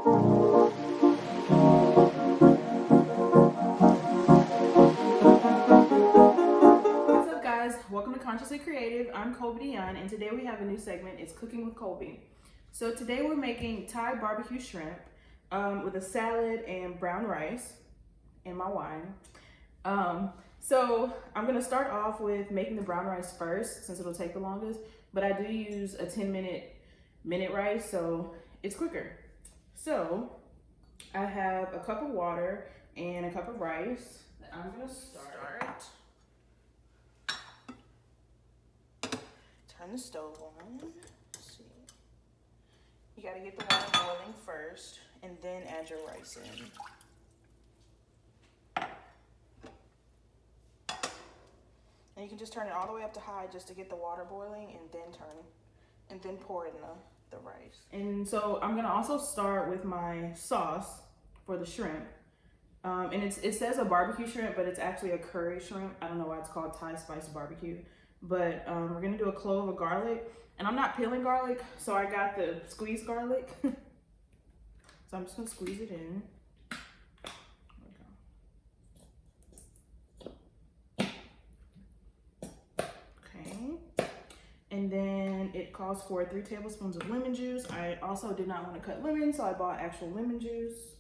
What's up, guys? Welcome to Consciously Creative. I'm Dijon, and today we have a new segment. It's Cooking with Colby. So today we're making Thai BBQ shrimp with a salad and brown rice and my wine. So I'm gonna start off with making the brown rice first, since it'll take the longest. But I do use a 10-minute rice, so it's quicker. So I have a cup of water and a cup of rice. I'm gonna start. Turn the stove on. Let's see. You gotta get the water boiling first and then add your rice in. And you can just turn it all the way up to high just to get the water boiling, and then pour in the rice. And so I'm gonna also start with my sauce for the shrimp. And it says a barbecue shrimp, but it's actually a curry shrimp. I don't know why it's called Thai spice barbecue. But we're gonna do a clove of garlic. And I'm not peeling garlic, so I got the squeezed garlic. So I'm just gonna squeeze it in. And then it calls for 3 tablespoons of lemon juice. I also did not want to cut lemon, so I bought actual lemon juice.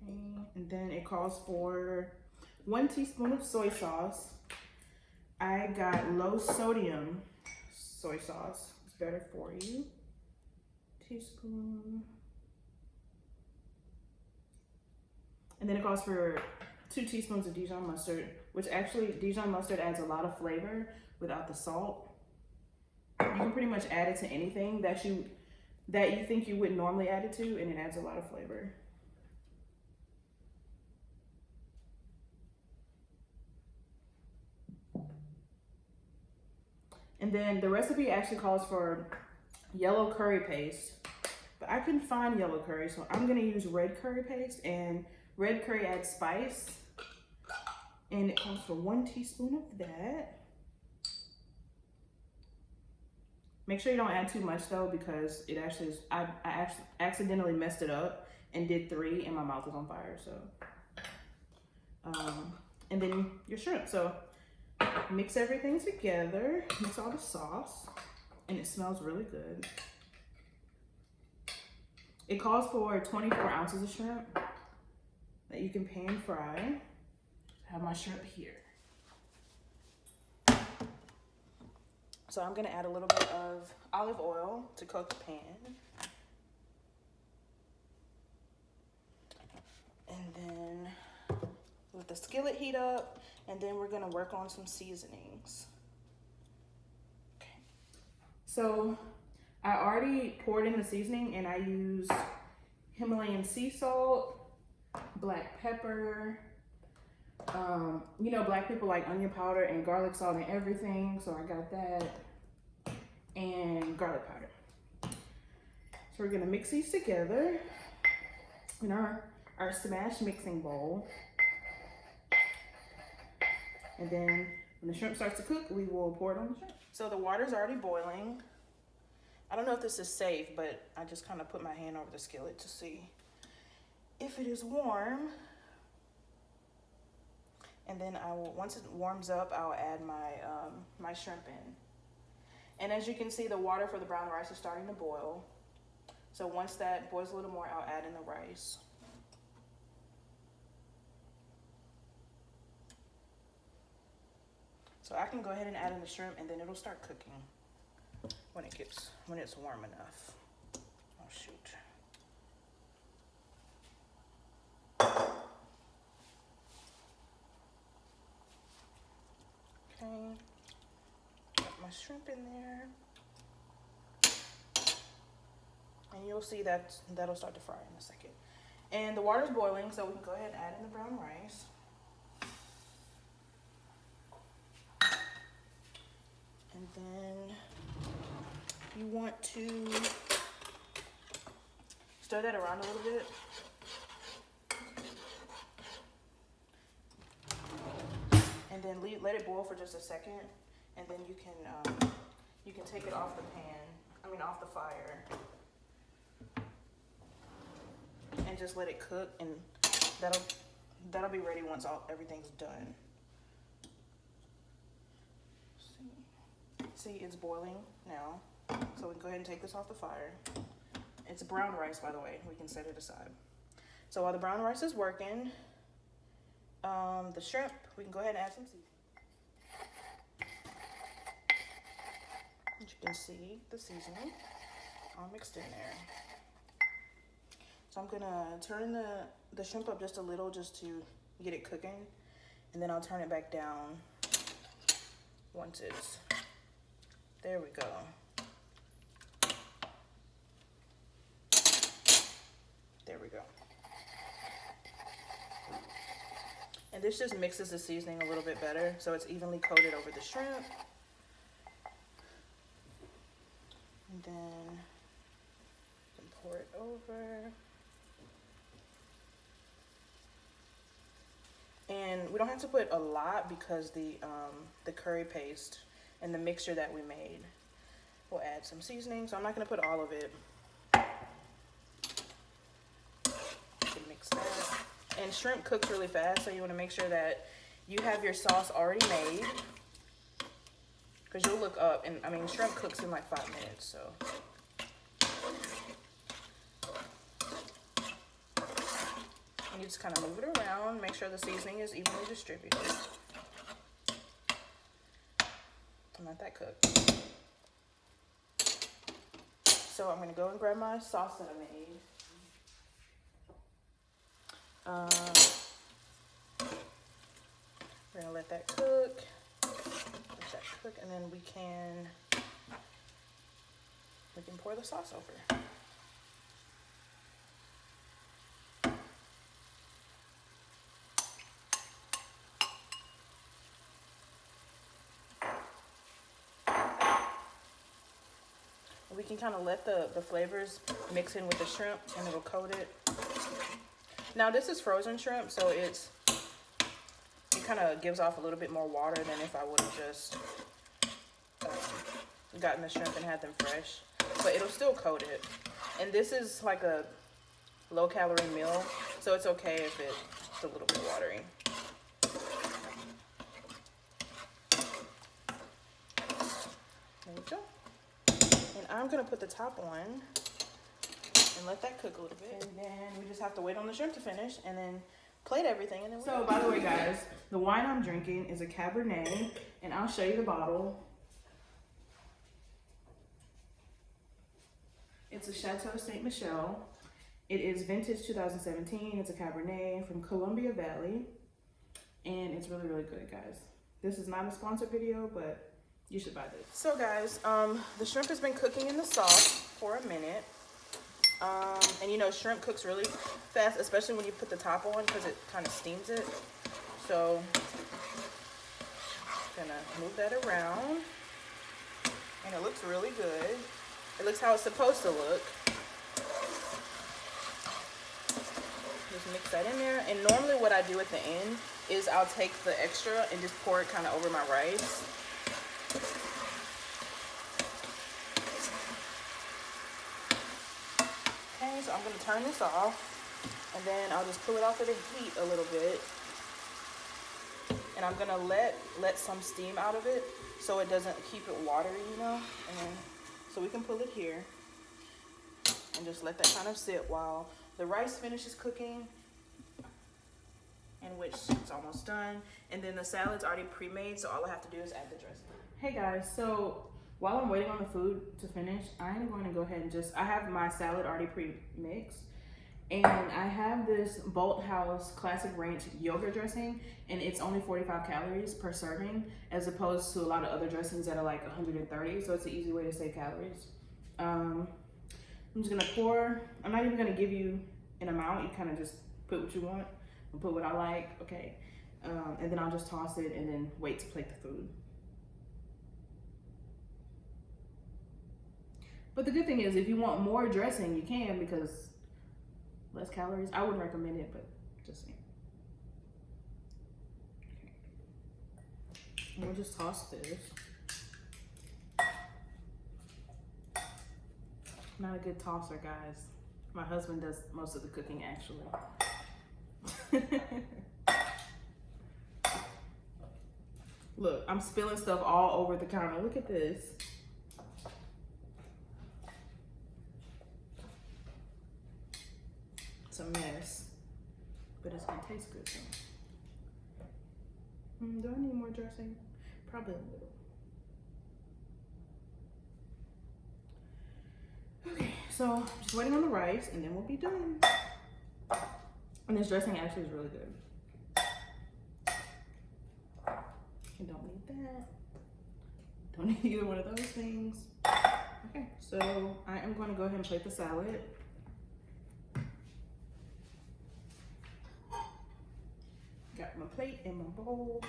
Okay, and then it calls for 1 teaspoon of soy sauce. I got low sodium soy sauce. It's better for you. Teaspoon. And then it calls for 2 teaspoons of Dijon mustard, which actually Dijon mustard adds a lot of flavor without the salt. You can pretty much add it to anything that you think you wouldn't normally add it to, and it adds a lot of flavor. And then the recipe actually calls for yellow curry paste, but I couldn't find yellow curry, so I'm gonna use red curry paste. And red curry adds spice, and it calls for 1 teaspoon of that. Make sure you don't add too much though, because it actually is, I actually accidentally messed it up and did 3, and my mouth was on fire. So, and then your shrimp. So mix everything together, mix all the sauce, and it smells really good. It calls for 24 ounces of shrimp that you can pan fry. I have my shrimp here. So I'm gonna add a little bit of olive oil to coat the pan. And then let the skillet heat up, and then we're gonna work on some seasonings. Okay. So I already poured in the seasoning, and I use Himalayan sea salt, black pepper. You know, black people like onion powder and garlic salt and everything, so I got that, and garlic powder. So we're gonna mix these together in our smash mixing bowl. And then when the shrimp starts to cook, we will pour it on the shrimp. So the water's already boiling. I don't know if this is safe, but I just kind of put my hand over the skillet to see if it is warm. And then I will, once it warms up, I'll add my shrimp in. And as you can see, the water for the brown rice is starting to boil. So once that boils a little more, I'll add in the rice. So I can go ahead and add in the shrimp, and then it'll start cooking when it's warm enough. Oh shoot. Okay, got my shrimp in there, and you'll see that that'll start to fry in a second. And the water's boiling, so we can go ahead and add in the brown rice. And then you want to stir that around a little bit. And and then let it boil for just a second, and then you can take it off the off the fire, and just let it cook, and that'll be ready once everything's done. See, it's boiling now, so we can go ahead and take this off the fire. It's brown rice, by the way. We can set it aside. So while the brown rice is working, the shrimp, we can go ahead and add some seasoning. As you can see, the seasoning all mixed in there. So I'm gonna turn the shrimp up just a little, just to get it cooking, and then I'll turn it back down once it's, there we go. There we go. And this just mixes the seasoning a little bit better, so it's evenly coated over the shrimp. And then you can pour it over. And we don't have to put a lot because the curry paste and the mixture that we made will add some seasoning. So I'm not gonna put all of it. You can mix that. And shrimp cooks really fast, so you wanna make sure that you have your sauce already made. Because you'll look up, and shrimp cooks in like 5 minutes, so. And you just kind of move it around, make sure the seasoning is evenly distributed. And let that cook. So I'm gonna go and grab my sauce that I made. We're gonna let that cook. And then we can pour the sauce over. We can kind of let the flavors mix in with the shrimp, and it'll coat it. Now this is frozen shrimp, so it kind of gives off a little bit more water than if I would have just gotten the shrimp and had them fresh, but it'll still coat it. And this is like a low calorie meal, so it's okay if it's a little bit watery. There we go. And I'm gonna put the top on and let that cook a little bit, and then we just have to wait on the shrimp to finish and then plate everything. And then so by the way guys, the wine I'm drinking is a Cabernet, and I'll show you the bottle. It's a Chateau Saint Michel. It is vintage 2017. It's a Cabernet from Columbia Valley, and it's really, really good, guys. This is not a sponsored video, but you should buy this. So guys, the shrimp has been cooking in the sauce for a minute. And you know, shrimp cooks really fast, especially when you put the top on, because it kind of steams it. So, gonna move that around, and it looks really good. It looks how it's supposed to look. Just mix that in there. And normally what I do at the end is I'll take the extra and just pour it kind of over my rice. Okay, so I'm gonna turn this off, and then I'll just pull it off of the heat a little bit. And I'm gonna let some steam out of it so it doesn't keep it watery, you know? And then, so we can pull it here and just let that kind of sit while the rice finishes cooking, in which it's almost done. And then the salad's already pre-made, so all I have to do is add the dressing. Hey guys, so while I'm waiting on the food to finish, I'm going to go ahead and I have my salad already pre-mixed. And I have this Bolt House Classic Ranch yogurt dressing, and it's only 45 calories per serving, as opposed to a lot of other dressings that are like 130, so it's an easy way to save calories. I'm just gonna pour. I'm not even gonna give you an amount. You kind of just put what you want and put what I like, okay? And then I'll just toss it and then wait to plate the food. But the good thing is, if you want more dressing, you can, because less calories. I wouldn't recommend it, but just saying. We'll just toss this. Not a good tosser, guys. My husband does most of the cooking, actually. Look, I'm spilling stuff all over the counter. Look at this. It's a mess, but it's gonna taste good though. Do I need more dressing? Probably a little. Okay, so just waiting on the rice and then we'll be done. And this dressing actually is really good. You don't need that. Don't need either one of those things. Okay, so I am going to go ahead and plate the salad. Got my plate and my bowl.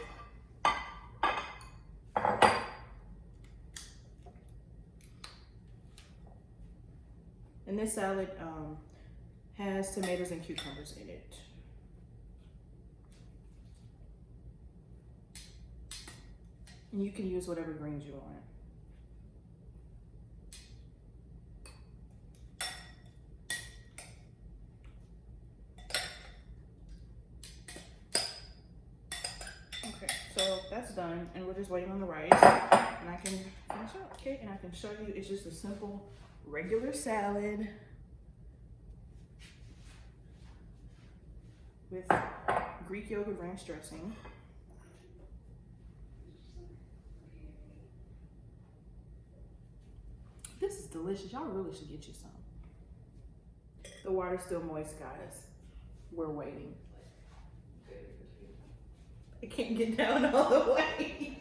And this salad has tomatoes and cucumbers in it. And you can use whatever greens you want. Okay, so that's done, and we're just waiting on the rice, and I can finish up. Okay, and I can show you, it's just a simple, regular salad with Greek yogurt ranch dressing. This is delicious. Y'all really should get you some. The water's still moist, guys. We're waiting. I can't get down all the way.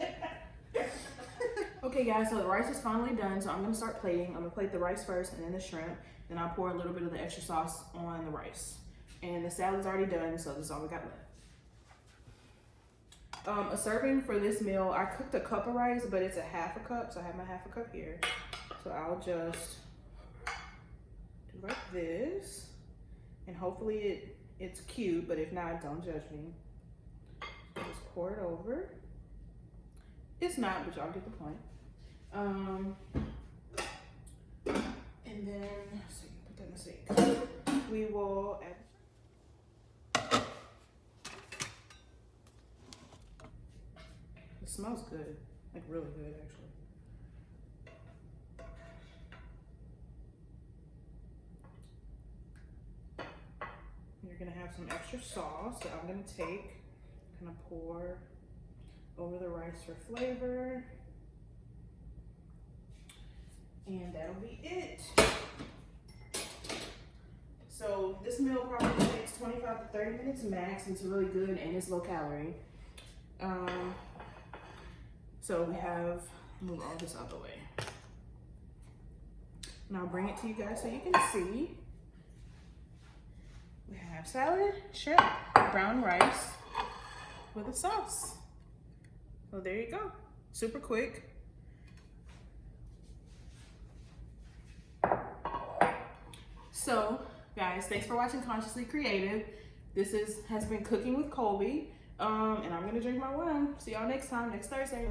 Okay, guys, so the rice is finally done. So I'm gonna start plating. I'm gonna plate the rice first and then the shrimp. Then I'll pour a little bit of the extra sauce on the rice. And the salad's already done, so this is all we got left. A serving for this meal, I cooked a cup of rice, but it's a half a cup, so I have my half a cup here. So I'll just do like this, and hopefully it's cute, but if not, don't judge me. Just pour it over. It's not, but y'all get the point. And then, let's see, put that in the sink. We will add. It smells good, like really good, actually. You're gonna have some extra sauce that I'm gonna take, kind of pour over the rice for flavor. And that'll be it. So this meal probably takes 25 to 30 minutes max. It's really good and it's low calorie. So we have, move all this out the way. And I'll bring it to you guys so you can see. We have salad, shrimp, brown rice with a sauce. So there you go. Super quick. So, guys, thanks for watching Consciously Creative. This has been Cooking with Colby. And I'm gonna drink my wine. See y'all next time, next Thursday.